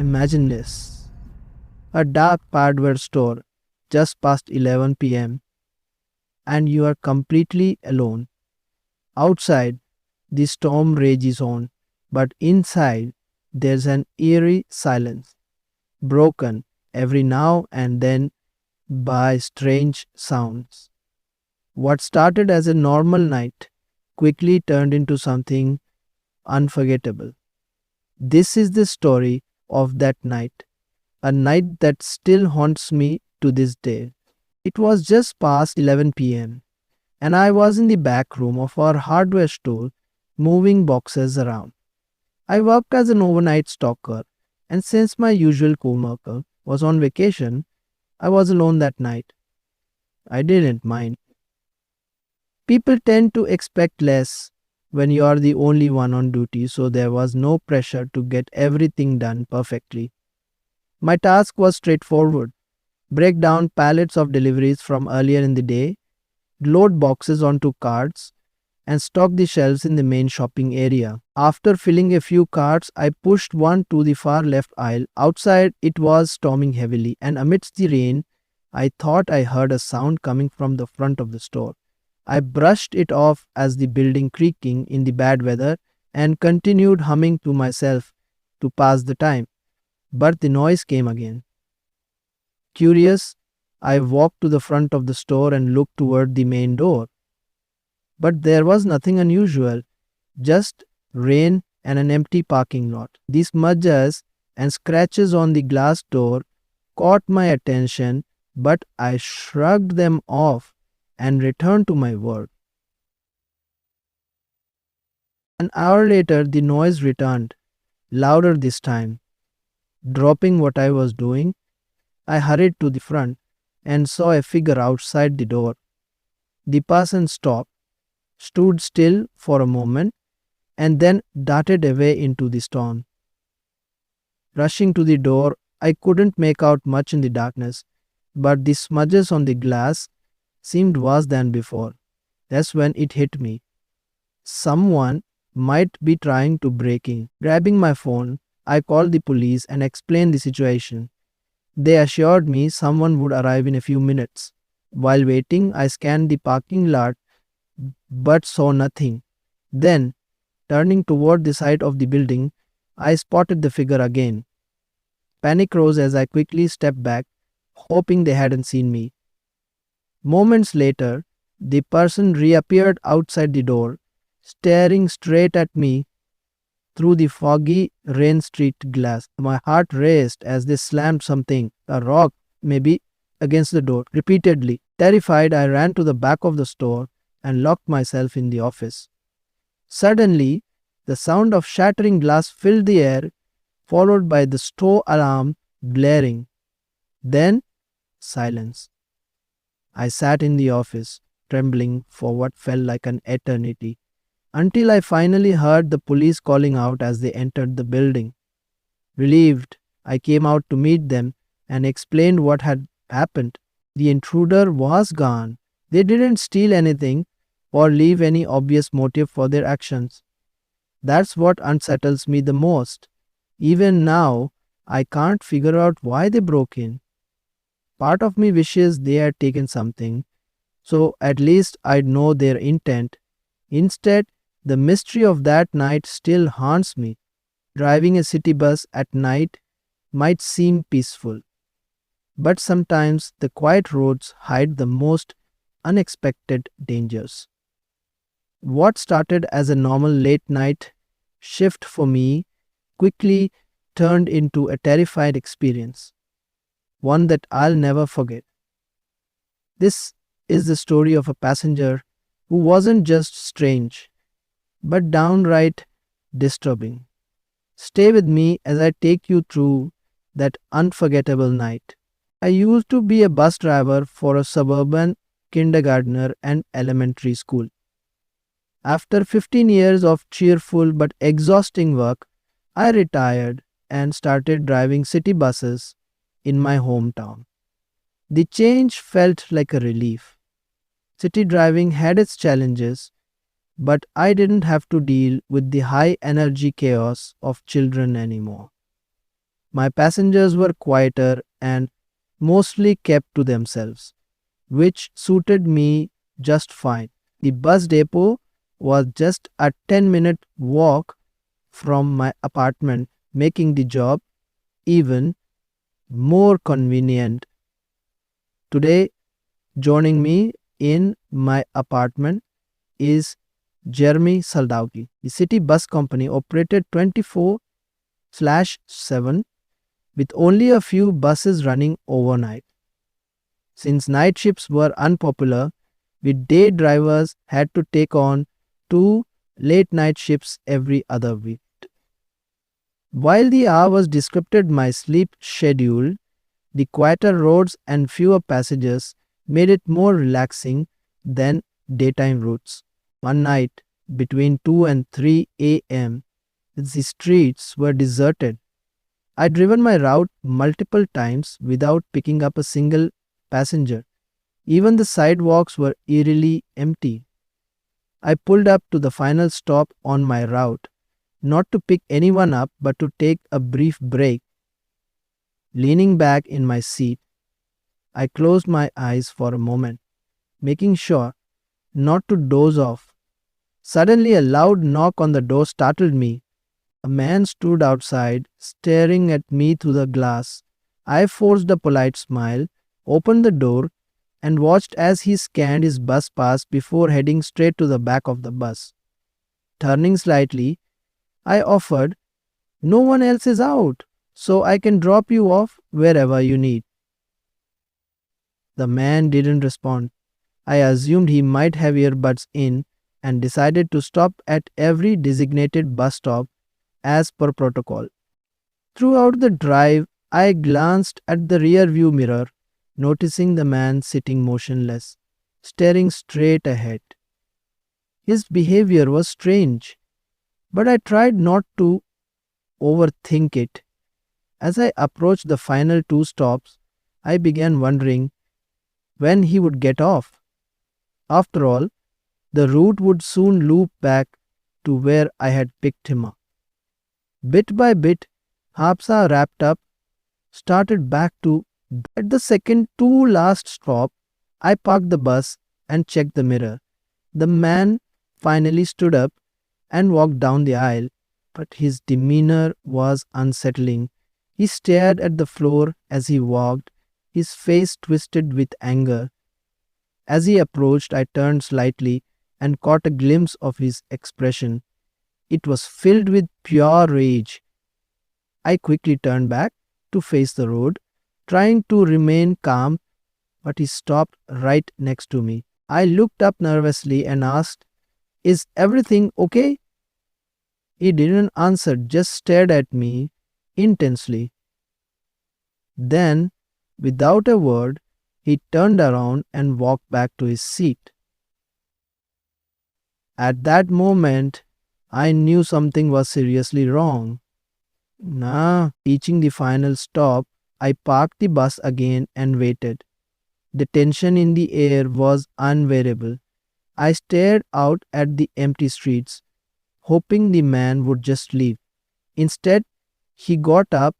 Imagine this: a dark hardware store just past 11 p.m., and you are completely alone. Outside, the storm rages on, but inside, there's an eerie silence, broken every now and then by strange sounds. What started as a normal night quickly turned into something unforgettable. This is the story of that night, a night that still haunts me to this day. It was just past 11 p.m., and I was in the back room of our hardware store moving boxes around. I worked as an overnight stalker, and since my usual coworker was on vacation, I was alone that night. I didn't mind. People tend to expect less when you are the only one on duty, so there was no pressure to get everything done perfectly. My task was straightforward: break down pallets of deliveries from earlier in the day, load boxes onto carts, and stock the shelves in the main shopping area. After filling a few carts, I pushed one to the far left aisle. Outside, it was storming heavily, and amidst the rain, I thought I heard a sound coming from the front of the store. I brushed it off as the building creaking in the bad weather and continued humming to myself to pass the time. But the noise came again. Curious, I walked to the front of the store and looked toward the main door. But there was nothing unusual, just rain and an empty parking lot. The smudges and scratches on the glass door caught my attention, but I shrugged them off and returned to my work. An hour later, the noise returned, louder this time. Dropping what I was doing, I hurried to the front and saw a figure outside the door. The person stopped, stood still for a moment, and then darted away into the storm. Rushing to the door, I couldn't make out much in the darkness, but the smudges on the glass seemed worse than before. That's when it hit me. Someone might be trying to break in. Grabbing my phone, I called the police and explained the situation. They assured me someone would arrive in a few minutes. While waiting, I scanned the parking lot but saw nothing. Then, turning toward the side of the building, I spotted the figure again. Panic rose as I quickly stepped back, hoping they hadn't seen me. Moments later, the person reappeared outside the door, staring straight at me through the foggy rain-streaked glass. My heart raced as they slammed something, a rock maybe, against the door, repeatedly. Terrified, I ran to the back of the store and locked myself in the office. Suddenly, the sound of shattering glass filled the air, followed by the store alarm blaring. Then, silence. I sat in the office, trembling for what felt like an eternity, until I finally heard the police calling out as they entered the building. Relieved, I came out to meet them and explained what had happened. The intruder was gone. They didn't steal anything or leave any obvious motive for their actions. That's what unsettles me the most. Even now, I can't figure out why they broke in. Part of me wishes they had taken something, so at least I'd know their intent. Instead, the mystery of that night still haunts me. Driving a city bus at night might seem peaceful, but sometimes the quiet roads hide the most unexpected dangers. What started as a normal late night shift for me quickly turned into a terrified experience, one that I'll never forget. This is the story of a passenger who wasn't just strange, but downright disturbing. Stay with me as I take you through that unforgettable night. I used to be a bus driver for a suburban kindergartner and elementary school. After 15 years of cheerful but exhausting work, I retired and started driving city buses in my hometown. The change felt like a relief. City driving had its challenges, but I didn't have to deal with the high energy chaos of children anymore. My passengers were quieter and mostly kept to themselves, which suited me just fine. The bus depot was just a 10-minute walk from my apartment, making the job even more convenient. Today, joining me in my apartment is Jeremy Saldauki. The city bus company operated 24/7 with only a few buses running overnight. Since night shifts were unpopular, we day drivers had to take on two late night shifts every other week. While the hours disrupted my sleep schedule, the quieter roads and fewer passengers made it more relaxing than daytime routes. One night, between 2 and 3 a.m., the streets were deserted. I'd driven my route multiple times without picking up a single passenger. Even the sidewalks were eerily empty. I pulled up to the final stop on my route, not to pick anyone up but to take a brief break. Leaning back in my seat, I closed my eyes for a moment, making sure not to doze off. Suddenly, a loud knock on the door startled me. A man stood outside, staring at me through the glass. I forced a polite smile, opened the door, and watched as he scanned his bus pass before heading straight to the back of the bus. Turning slightly, I offered, "No one else is out, so I can drop you off wherever you need." The man didn't respond. I assumed he might have earbuds in and decided to stop at every designated bus stop as per protocol. Throughout the drive, I glanced at the rear view mirror, noticing the man sitting motionless, staring straight ahead. His behavior was strange, but I tried not to overthink it. As I approached the final two stops, I began wondering when he would get off. After all, the route would soon loop back to where I had picked him up. Bit by bit, Hapsa wrapped up, started back to. At the second to last stop, I parked the bus and checked the mirror. The man finally stood up and walked down the aisle, but his demeanor was unsettling. He stared at the floor as he walked, his face twisted with anger. As he approached, I turned slightly and caught a glimpse of his expression. It was filled with pure rage. I quickly turned back to face the road, trying to remain calm, but he stopped right next to me. I looked up nervously and asked, "Is everything okay?" He didn't answer, just stared at me intensely. Then, without a word, he turned around and walked back to his seat. At that moment, I knew something was seriously wrong. Reaching the final stop, I parked the bus again and waited. The tension in the air was unbearable. I stared out at the empty streets, hoping the man would just leave. Instead, he got up,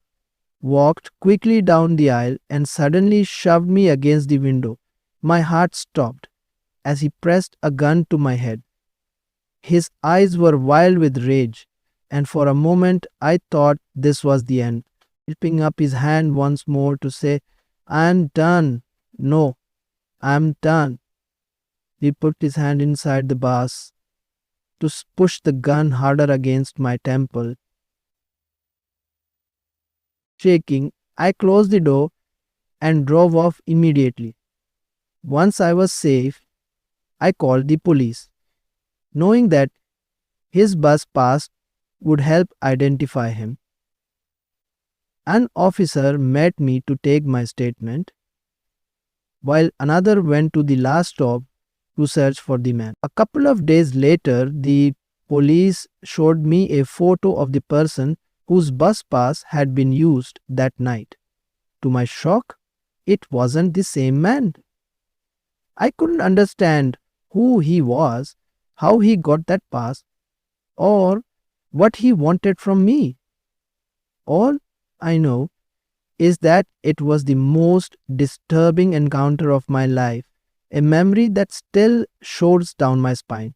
walked quickly down the aisle, and suddenly shoved me against the window. My heart stopped as he pressed a gun to my head. His eyes were wild with rage, and for a moment I thought this was the end. Slipping up his hand once more to say, "I'm done. No, I'm done." He put his hand inside the bars to push the gun harder against my temple. Shaking, I closed the door and drove off immediately. Once I was safe, I called the police, knowing that his bus pass would help identify him. An officer met me to take my statement, while another went to the last stop to search for the man. A couple of days later, the police showed me a photo of the person whose bus pass had been used that night. To my shock, it wasn't the same man. I couldn't understand who he was, how he got that pass, or what he wanted from me. All I know is that it was the most disturbing encounter of my life, a memory that still shores down my spine.